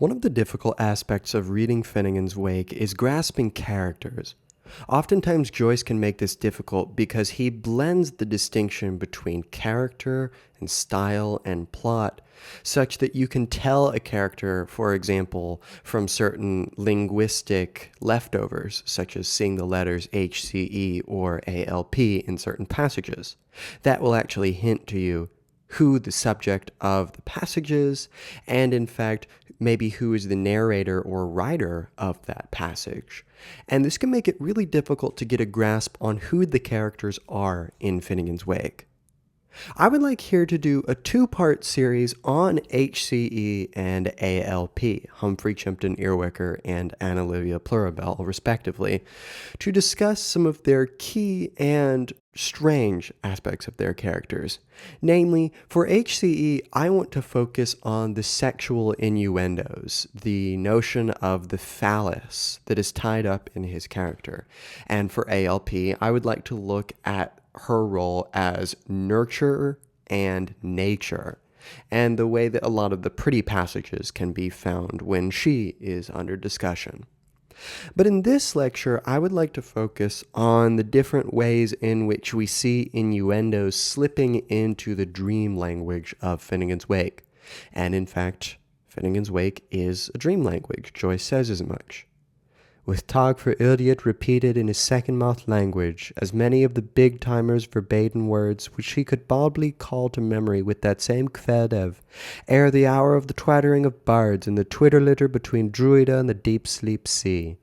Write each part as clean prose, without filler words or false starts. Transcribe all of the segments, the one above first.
One of the difficult aspects of reading Finnegans Wake is grasping characters. Oftentimes, Joyce can make this difficult because he blends the distinction between character and style and plot, such that you can tell a character, for example, from certain linguistic leftovers, such as seeing the letters HCE or ALP in certain passages. That will actually hint to you who the subject of the passage is, and in fact, maybe who is the narrator or writer of that passage. And this can make it really difficult to get a grasp on who the characters are in Finnegans Wake. I would like here to do a two-part series on HCE and ALP, Humphrey Chimpton Earwicker and Anna Livia Plurabelle, respectively, to discuss some of their key and strange aspects of their characters. Namely, for HCE, I want to focus on the sexual innuendos, the notion of the phallus that is tied up in his character. And for ALP, I would like to look at her role as nurturer and nature, and the way that a lot of the pretty passages can be found when she is under discussion. But in this lecture, I would like to focus on the different ways in which we see innuendos slipping into the dream language of Finnegans Wake. And in fact, Finnegans Wake is a dream language. Joyce says as much. With Tog for idiot repeated in his second-mouth language, as many of the big-timers' verbatim words which he could baldly call to memory with that same kvedev, ere the hour of the twattering of bards and the twitter-litter between Druida and the deep-sleep sea.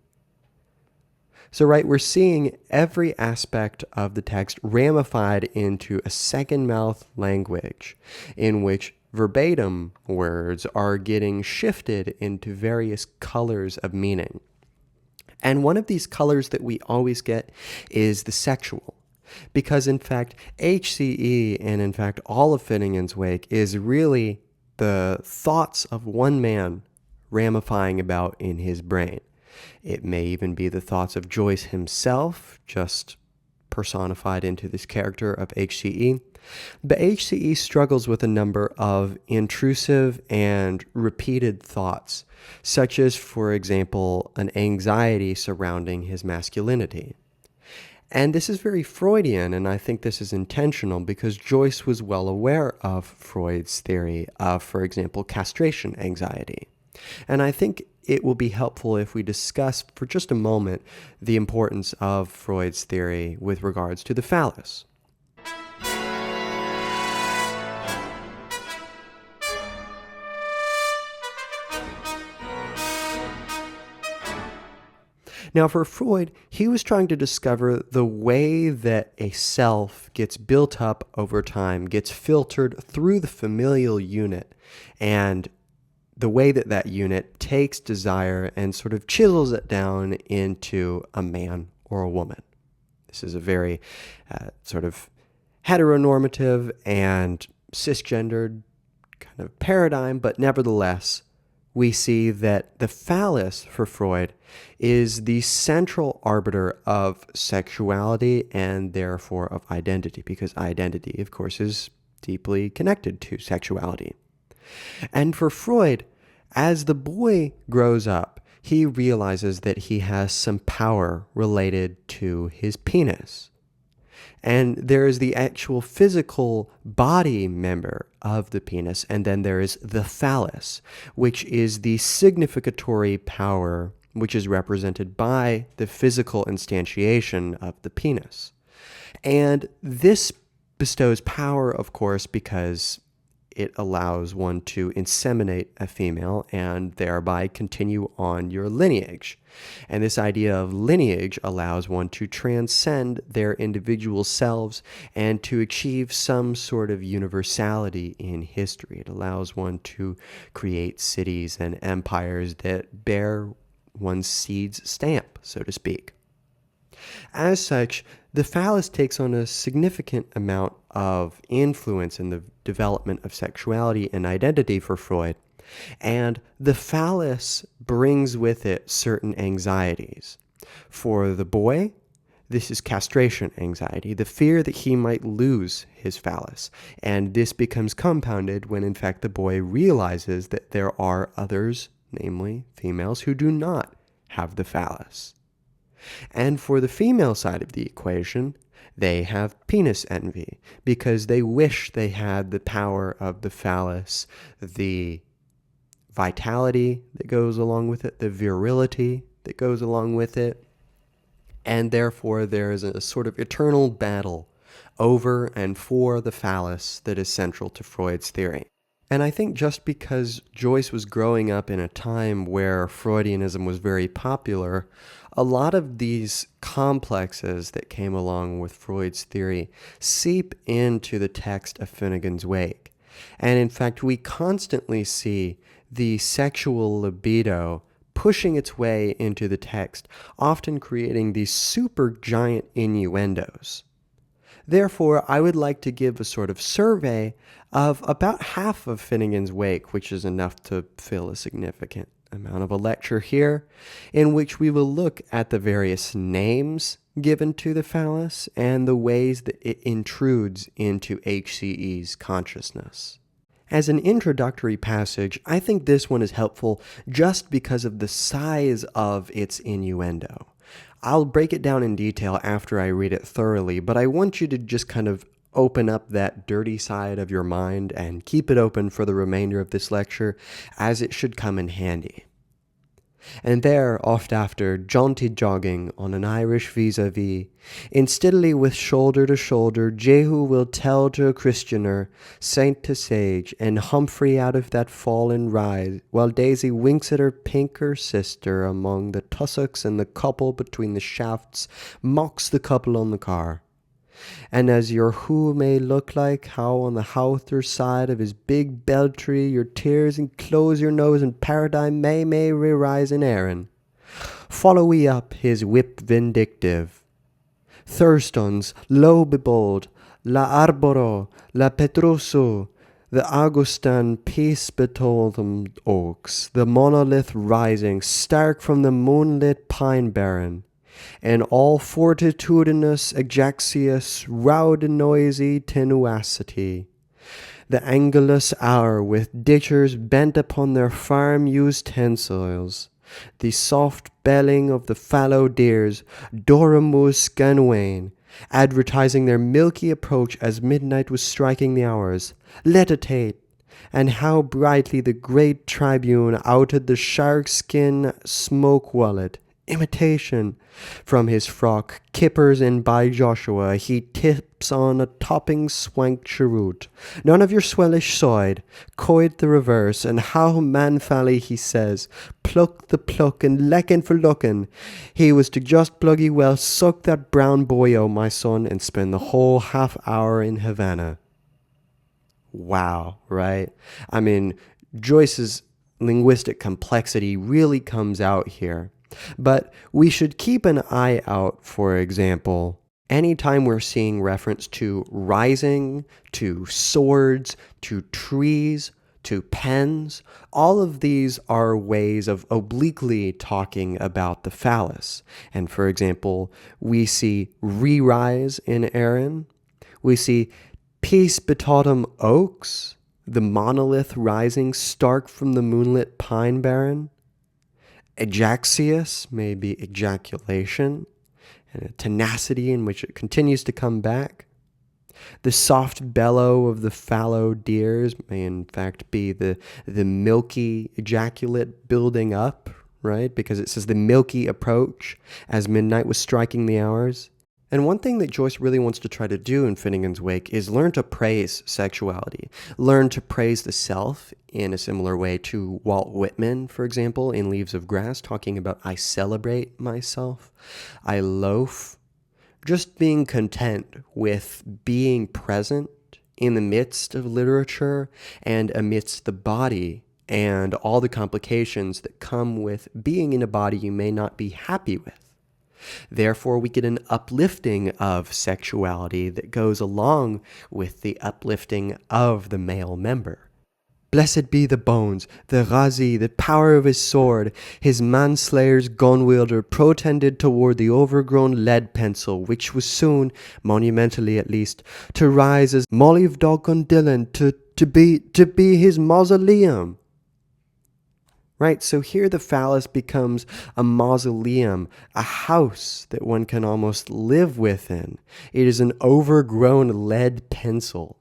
So we're seeing every aspect of the text ramified into a second-mouth language, in which verbatim words are getting shifted into various colors of meaning. And one of these colors that we always get is the sexual. Because in fact, HCE and in fact all of Finnegans Wake is really the thoughts of one man ramifying about in his brain. It may even be the thoughts of Joyce himself, just personified into this character of HCE. But HCE struggles with a number of intrusive and repeated thoughts, such as, for example, an anxiety surrounding his masculinity. And this is very Freudian, and I think this is intentional because Joyce was well aware of Freud's theory of, for example, castration anxiety. And I think it will be helpful if we discuss for just a moment the importance of Freud's theory with regards to the phallus. Now, for Freud, he was trying to discover the way that a self gets built up over time, gets filtered through the familial unit, and the way that that unit takes desire and sort of chisels it down into a man or a woman. This is a very sort of heteronormative and cisgendered kind of paradigm, but nevertheless, we see that the phallus for Freud is the central arbiter of sexuality and therefore of identity, because identity, of course, is deeply connected to sexuality. And for Freud, as the boy grows up, he realizes that he has some power related to his penis. And there is the actual physical body member of the penis, and then there is the phallus, which is the significatory power which is represented by the physical instantiation of the penis. And this bestows power, of course, because it allows one to inseminate a female and thereby continue on your lineage. And this idea of lineage allows one to transcend their individual selves and to achieve some sort of universality in history. It allows one to create cities and empires that bear one's seed's stamp, so to speak. As such, the phallus takes on a significant amount of influence in the development of sexuality and identity for Freud, and the phallus brings with it certain anxieties. For the boy, this is castration anxiety, the fear that he might lose his phallus, and this becomes compounded when in fact the boy realizes that there are others namely females who do not have the phallus. And for the female side of the equation, they have penis envy because they wish they had the power of the phallus, the vitality that goes along with it, the virility that goes along with it, and therefore there is a sort of eternal battle over and for the phallus that is central to Freud's theory. And I think just because Joyce was growing up in a time where Freudianism was very popular, a lot of these complexes that came along with Freud's theory seep into the text of Finnegans Wake. And in fact, we constantly see the sexual libido pushing its way into the text, often creating these super giant innuendos. Therefore, I would like to give a sort of survey of about half of Finnegans Wake, which is enough to fill a significant amount of a lecture here, in which we will look at the various names given to the phallus and the ways that it intrudes into HCE's consciousness. As an introductory passage, I think this one is helpful just because of the size of its innuendo. I'll break it down in detail after I read it thoroughly, but I want you to just kind of open up that dirty side of your mind and keep it open for the remainder of this lecture, as it should come in handy. And there, oft after, jaunty jogging on an Irish vis-a-vis, in steadily with shoulder to shoulder, Jehu will tell to a Christianer, saint to sage, and Humphrey out of that fallen rise, while Daisy winks at her pinker sister among the tussocks, and the couple between the shafts mocks the couple on the car. And as your who may look like how on the houther side of his big beltry your tears enclose your nose and paradigm may re-rise in Aaron. Follow we up his whip vindictive. Thurstons, lo bebold, la arboro, la petruso, the Augustan peace betoldum oaks, the monolith rising stark from the moonlit pine barren, and all fortitudinous ejaculous rowed noisy tenuacity. The angulous hour with ditchers bent upon their farm utensils, the soft belling of the fallow deers, Doramus Ganwain, advertising their milky approach as midnight was striking the hours. Letitate, and how brightly the great tribune outed the shark-skin smoke-wallet. Imitation. From his frock, kippers and by Joshua, he tips on a topping swank cheroot. None of your swellish side, coit the reverse, and how manfally he says, pluck the pluck and leckin' for lookin'. He was to just pluggy well suck that brown boyo, my son, and spend the whole half hour in Havana. Wow, right? I mean, Joyce's linguistic complexity really comes out here. But we should keep an eye out, for example, anytime we're seeing reference to rising, to swords, to trees, to pens. All of these are ways of obliquely talking about the phallus. And for example, we see re-rise in Aaron. We see peace betautum oaks, the monolith rising stark from the moonlit pine barren. Ejaculous may be ejaculation, and a tenacity in which it continues to come back. The soft bellow of the fallow deers may in fact be the milky ejaculate building up, right? Because it says the milky approach as midnight was striking the hours. And one thing that Joyce really wants to try to do in Finnegans Wake is learn to praise sexuality, learn to praise the self in a similar way to Walt Whitman, for example, in Leaves of Grass, talking about I celebrate myself, I loaf, just being content with being present in the midst of literature and amidst the body and all the complications that come with being in a body you may not be happy with. Therefore, we get an uplifting of sexuality that goes along with the uplifting of the male member. Blessed be the bones, the razi, the power of his sword, his manslayer's gun-wielder protended toward the overgrown lead pencil, which was soon, monumentally at least, to rise as Molliv Dog Dillon to be his mausoleum. right? So here the phallus becomes a mausoleum, a house that one can almost live within. It is an overgrown lead pencil,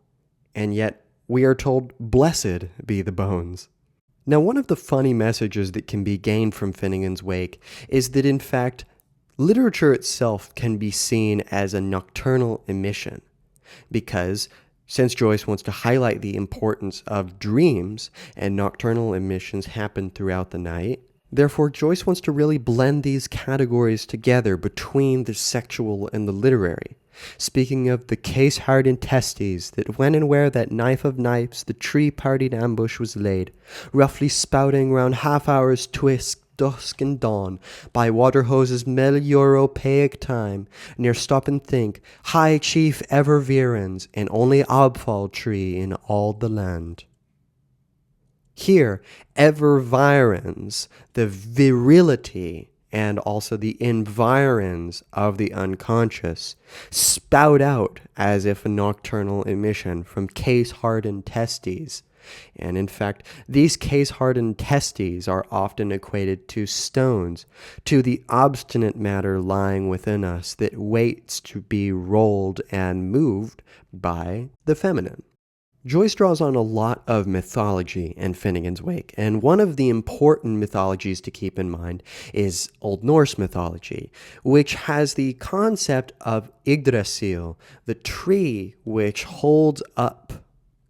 and yet we are told, "Blessed be the bones." Now, one of the funny messages that can be gained from Finnegans Wake is that, in fact, literature itself can be seen as a nocturnal emission, because since Joyce wants to highlight the importance of dreams and nocturnal emissions happen throughout the night, therefore Joyce wants to really blend these categories together between the sexual and the literary. Speaking of the case-hardened testes, that when and where that knife of knives the tree-partied ambush was laid, roughly spouting round half-hours twixt dusk and dawn, by water hoses melior-opaque time, near stop and think, high chief ever virens, and only obfall tree in all the land. Here, ever virens, the virility and also the environs of the unconscious, spout out as if a nocturnal emission from case-hardened testes. And in fact, these case-hardened testes are often equated to stones, to the obstinate matter lying within us that waits to be rolled and moved by the feminine. Joyce draws on a lot of mythology in Finnegans Wake, and one of the important mythologies to keep in mind is Old Norse mythology, which has the concept of Yggdrasil, the tree which holds up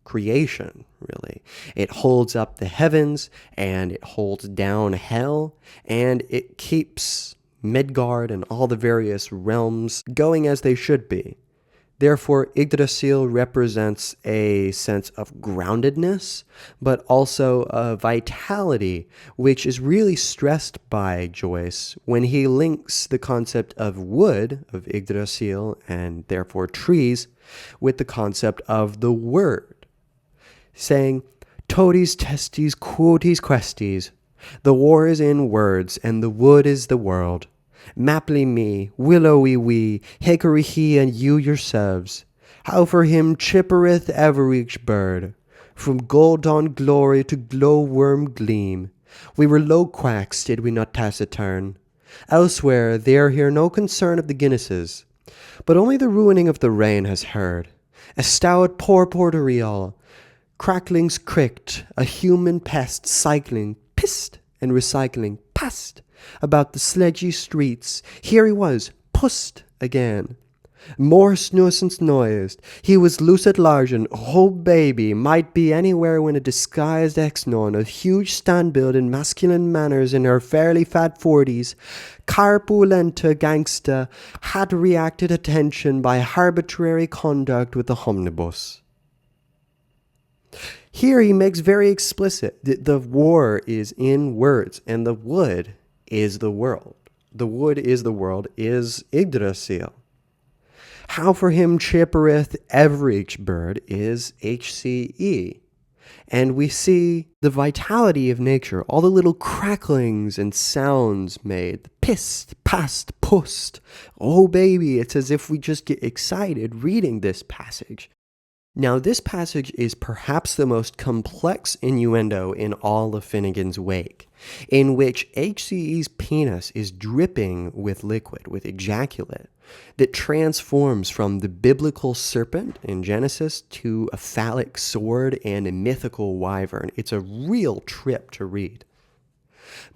creation, really. It holds up the heavens, and it holds down hell, and it keeps Midgard and all the various realms going as they should be. Therefore, Yggdrasil represents a sense of groundedness, but also a vitality, which is really stressed by Joyce when he links the concept of wood, of Yggdrasil, and therefore trees, with the concept of the word, saying, "Toties testes quoties questies. The war is in words, and the wood is the world. Maply me, willowy we, hickory he, and you yourselves. How for him chippereth ever each bird, from gold on glory to glowworm gleam. We were low quacks, did we not taciturn? Elsewhere they are here no concern of the Guinnesses, but only the ruining of the rain has heard. A stout poor porterial, cracklings cricked, a human pest cycling, pissed, and recycling, past, about the sledgy streets. Here he was, pussed again. More nuisance noised. He was loose at large, and oh baby, might be anywhere when a disguised ex-non of huge stand-build and masculine manners in her fairly fat 40s, carpulenta gangsta, had reacted attention by arbitrary conduct with the omnibus. Here he makes very explicit that the war is in words, and the wood is the world. The wood is the world is Yggdrasil. How for him chippereth every bird is HCE. And we see the vitality of nature, all the little cracklings and sounds made, pissed, past, pussed. Oh baby, it's as if we just get excited reading this passage. Now, this passage is perhaps the most complex innuendo in all of Finnegans Wake, in which HCE's penis is dripping with liquid, with ejaculate, that transforms from the biblical serpent in Genesis to a phallic sword and a mythical wyvern. It's a real trip to read.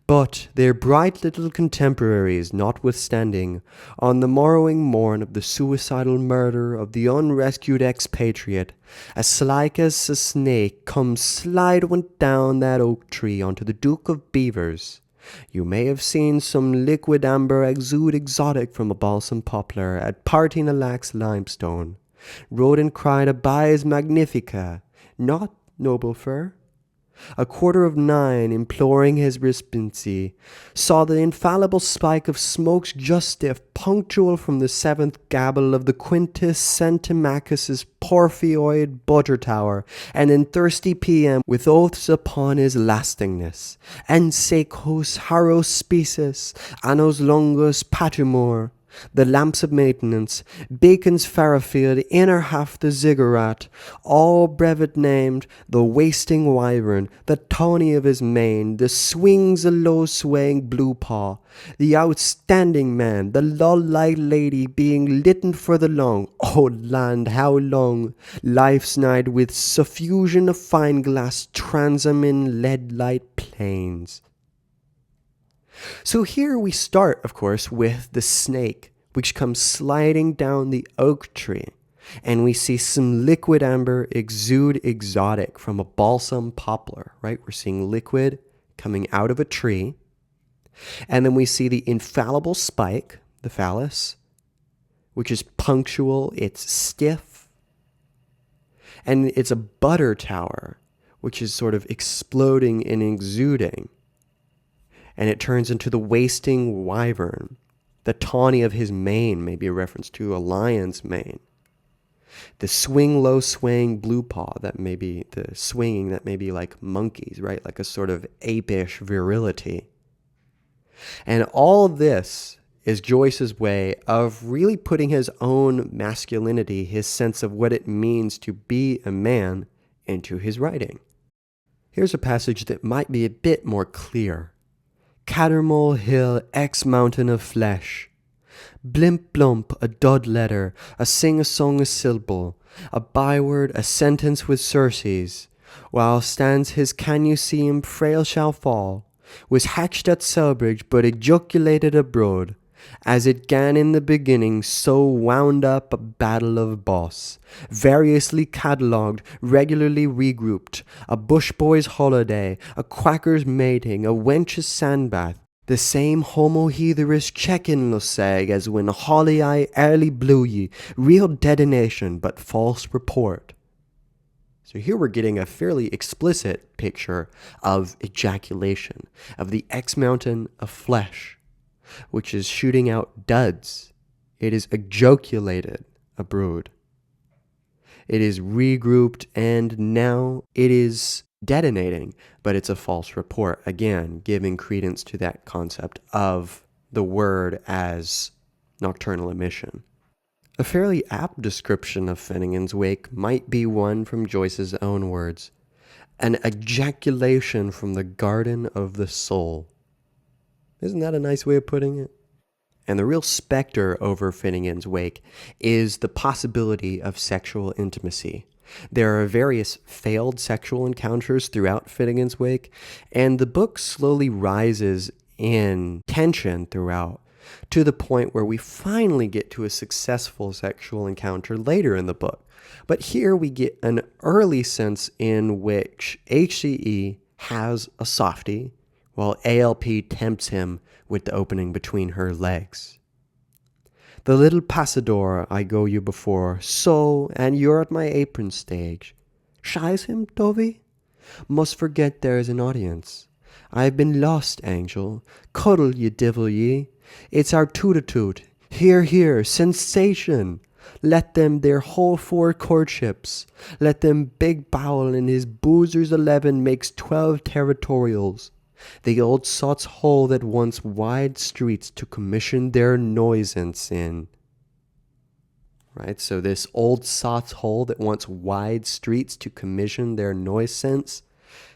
But their bright little contemporaries notwithstanding, on the morrowing morn of the suicidal murder of the unrescued expatriate, as slike as a snake comes slide went down that oak tree onto the Duke of Beavers. You may have seen some liquid amber exude exotic from a balsam poplar at parting a lax limestone. Rode and cried a bias magnifica, not noble fir. 9:15, imploring his respicency, saw the infallible spike of smokes just stiff, punctual from the seventh gabble of the Quintus Centimachus's Porphyoid butter tower, and in thirsty PM with oaths upon his lastingness, and secos haros species, annos longus patimur, the lamps of maintenance, Bacon's Farafield, inner half the ziggurat, all brevet named, the wasting wyvern, the tawny of his mane, the swings a low swaying blue paw, the outstanding man, the lull-light lady being litten for the long, oh land, how long, life's night with suffusion of fine glass transom in lead-light plains. So here we start, of course, with the snake, which comes sliding down the oak tree, and we see some liquid amber exude exotic from a balsam poplar, right? We're seeing liquid coming out of a tree, and then we see the infallible spike, the phallus, which is punctual, it's stiff, and it's a butter tower, which is sort of exploding and exuding. And it turns into the wasting wyvern. The tawny of his mane may be a reference to a lion's mane. The swing low swaying blue paw, that may be the swinging that may be like monkeys, right? Like a sort of apish virility. And all this is Joyce's way of really putting his own masculinity, his sense of what it means to be a man, into his writing. Here's a passage that might be a bit more clear. Cattermole Hill, ex-mountain of flesh. Blimp blump, a dud letter, a sing-a-song a syllable, a byword, a sentence with surcease, while stands his can you see him frail shall fall, was hatched at Selbridge, but ejaculated abroad. As it gan in the beginning, so wound up a battle of boss, variously catalogued, regularly regrouped, a bush boy's holiday, a quacker's mating, a wench's sandbath, the same homohetherish check-in losag as when holly eye early blew ye, real detonation, but false report. So here we're getting a fairly explicit picture of ejaculation, of the ex-mountain of flesh, which is shooting out duds. It is ejaculated abroad. It is regrouped, and now it is detonating, but it's a false report, again, giving credence to that concept of the word as nocturnal emission. A fairly apt description of Finnegans Wake might be one from Joyce's own words, an ejaculation from the garden of the soul. Isn't that a nice way of putting it? And the real specter over Finnegans Wake is the possibility of sexual intimacy. There are various failed sexual encounters throughout Finnegans Wake, and the book slowly rises in tension throughout, to the point where we finally get to a successful sexual encounter later in the book. But here we get an early sense in which HCE has a softie, while ALP tempts him with the opening between her legs. The little passador I go you before, so, and you're at my apron stage. Shies him, Tovey? Must forget there is an audience. I've been lost, angel. Cuddle, ye divil ye. It's our toot-a-toot. Hear, hear, sensation. Let them their whole 4 courtships. Let them big bowel in his boozer's 11 makes 12 territorials. The old sot's hole that wants wide streets to commission their noisance in. Right, so this old sot's hole that wants wide streets to commission their noisance.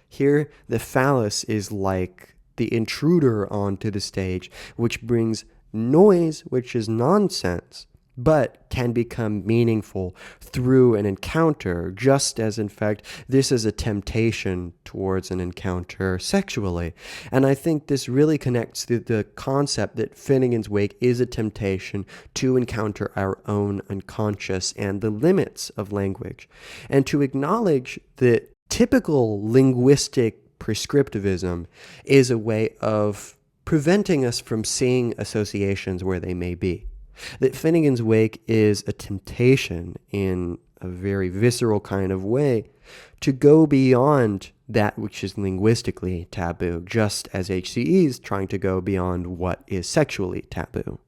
Here, the phallus is like the intruder onto the stage, which brings noise, which is nonsense, but can become meaningful through an encounter, just as, in fact, this is a temptation towards an encounter sexually. And I think this really connects to the concept that Finnegans Wake is a temptation to encounter our own unconscious and the limits of language, and to acknowledge that typical linguistic prescriptivism is a way of preventing us from seeing associations where they may be. That Finnegans Wake is a temptation in a very visceral kind of way to go beyond that which is linguistically taboo, just as HCE is trying to go beyond what is sexually taboo.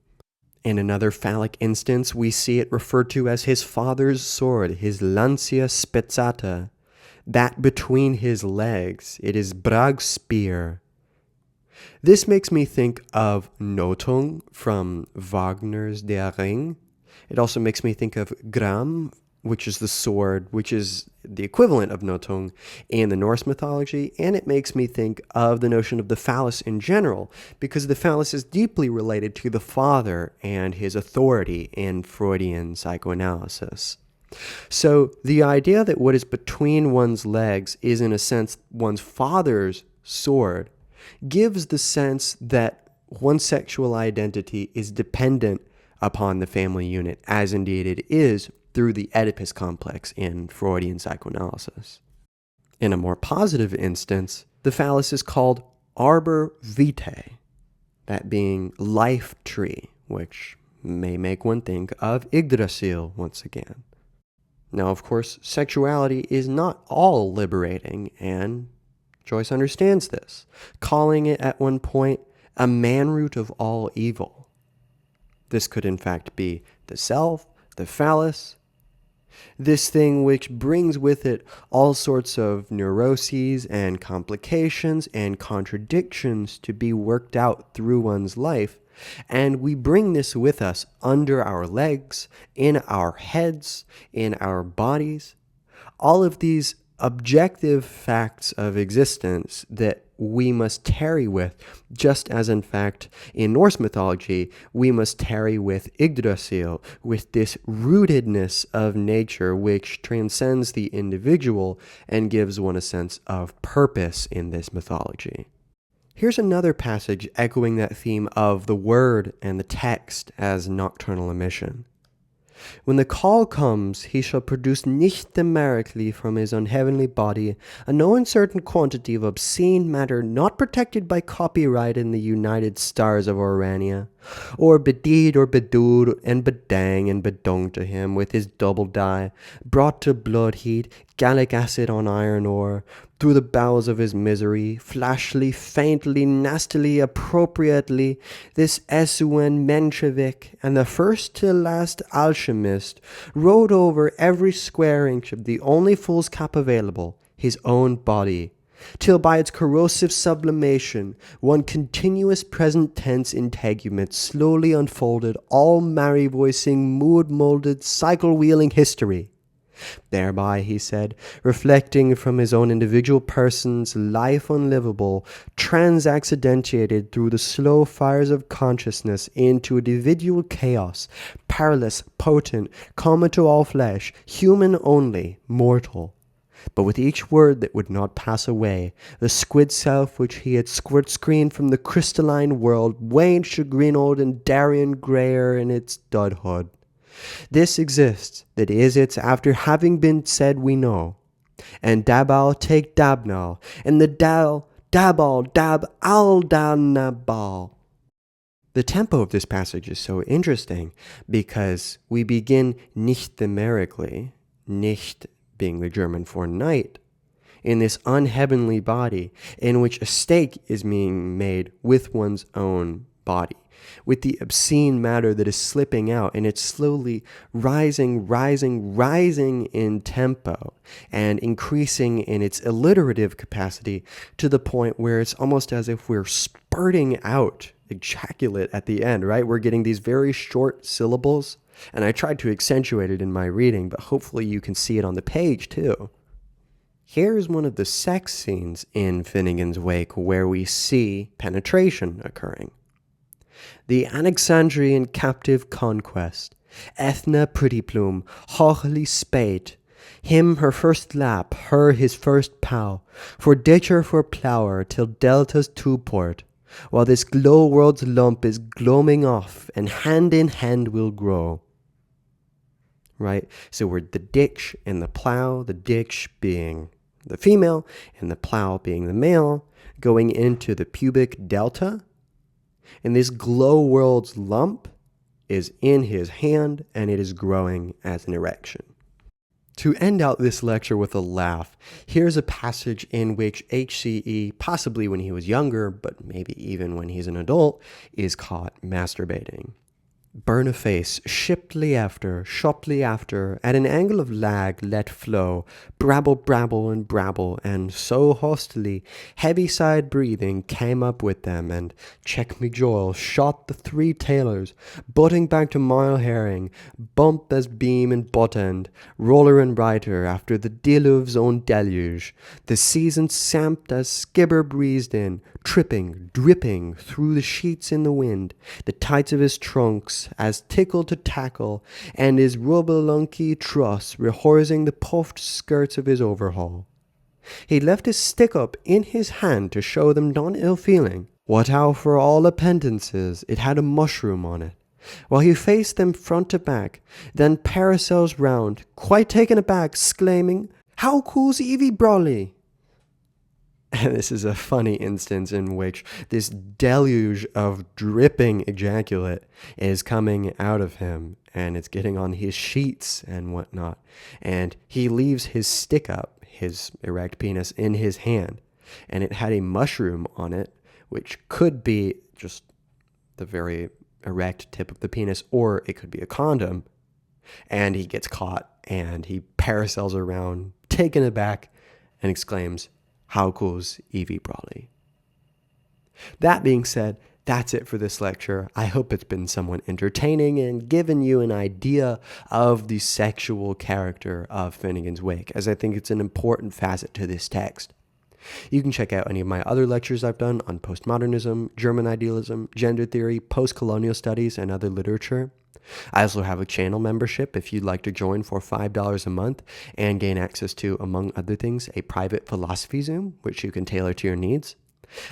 In another phallic instance, we see it referred to as his father's sword, his lancia spezzata, that between his legs. It is Brag's spear. This makes me think of Notung from Wagner's Der Ring. It also makes me think of Gram, which is the sword, which is the equivalent of Notung in the Norse mythology, and it makes me think of the notion of the phallus in general, because the phallus is deeply related to the father and his authority in Freudian psychoanalysis. So the idea that what is between one's legs is in a sense one's father's sword gives the sense that one's sexual identity is dependent upon the family unit, as indeed it is through the Oedipus complex in Freudian psychoanalysis. In a more positive instance, the phallus is called arbor vitae, that being life tree, which may make one think of Yggdrasil once again. Now, of course, sexuality is not all liberating, and Joyce understands this, calling it at one point a man-root of all evil. This could in fact be the self, the phallus, this thing which brings with it all sorts of neuroses and complications and contradictions to be worked out through one's life. And we bring this with us under our legs, in our heads, in our bodies. All of these objective facts of existence that we must tarry with, just as in fact in Norse mythology we must tarry with Yggdrasil, with this rootedness of nature which transcends the individual and gives one a sense of purpose in this mythology. Here's another passage echoing that theme of the word and the text as nocturnal emission. When the call comes, he shall produce nicht numerically from his unheavenly body a no uncertain quantity of obscene matter not protected by copyright in the united stars of Orania, or bedeed or bedood and bedang and bedung to him with his double die, brought to blood heat, gallic acid on iron ore, through the bowels of his misery, flashly, faintly, nastily, appropriately, this Esuen Menshevik and the first till last alchemist rode over every square inch of the only fool's cap available, his own body, till by its corrosive sublimation, one continuous present tense integument slowly unfolded all merry-voicing, mood-molded, cycle-wheeling history. Thereby, he said, reflecting from his own individual person's life unlivable, transaccidentiated through the slow fires of consciousness into individual chaos, perilous, potent, common to all flesh, human only, mortal. But with each word that would not pass away, the squid self which he had squirt-screened from the crystalline world waned chagrined and Darien grayer in its dudhood. This exists, that is its after having been said we know. And Dabal take Dabnal, and the Dal, Dabal, Dab, Al Nabal. The tempo of this passage is so interesting because we begin nicht numerically, nicht being the German for night, in this unheavenly body in which a stake is being made with one's own body, with the obscene matter that is slipping out, and it's slowly rising in tempo and increasing in its alliterative capacity to the point where it's almost as if we're spurting out ejaculate at the end, right? We're getting these very short syllables, and I tried to accentuate it in my reading, but hopefully you can see it on the page too. Here's one of the sex scenes in Finnegans Wake where we see penetration occurring. The Alexandrian captive conquest, Ethna Prettyplume, hochly spate, him her first lap, her his first pow, for ditcher for plower till delta's two-port, while this glow world's lump is gloaming off, and hand in hand will grow. Right? So we're the ditch and the plow, the ditch being the female, and the plow being the male, going into the pubic delta. And this glow world's lump is in his hand, and it is growing as an erection. To end out this lecture with a laugh, here's a passage in which HCE, possibly when he was younger, but maybe even when he's an adult, is caught masturbating. Burn a face, shiply after, shoply after, at an angle of lag let flow, brabble, brabble, and brabble, and so hostily, heavy-sighed breathing came up with them, and check me Joel shot the three tailors, butting back to mile herring, bump as beam and butt end, roller and rider after the deluve's own deluge, the season samped as skibber breezed in, tripping, dripping through the sheets in the wind, the tights of his trunks as tickle to tackle, and his rubberlunky truss rehorsing the puffed skirts of his overhaul. He left his stick up in his hand to show them none ill feeling. What how for all appendices it had a mushroom on it, while he faced them front to back, then parasols round, quite taken aback, exclaiming, "How cool's Evie Brawley?" This is a funny instance in which this deluge of dripping ejaculate is coming out of him, and it's getting on his sheets and whatnot. And he leaves his stick up, his erect penis, in his hand, and it had a mushroom on it, which could be just the very erect tip of the penis, or it could be a condom. And he gets caught, and he parasails around, taken aback, and exclaims, "How cool's Evie Brawley?" That being said, that's it for this lecture. I hope it's been somewhat entertaining and given you an idea of the sexual character of Finnegans Wake, as I think it's an important facet to this text. You can check out any of my other lectures I've done on postmodernism, German idealism, gender theory, post-colonial studies, and other literature. I also have a channel membership if you'd like to join for $5 a month and gain access to, among other things, a private philosophy Zoom, which you can tailor to your needs.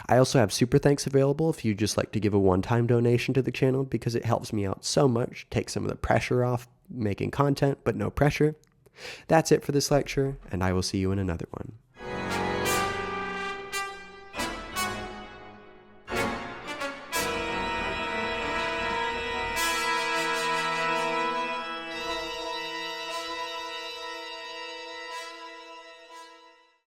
I also have Super Thanks available if you'd just like to give a one-time donation to the channel, because it helps me out so much, takes some of the pressure off making content, but no pressure. That's it for this lecture, and I will see you in another one.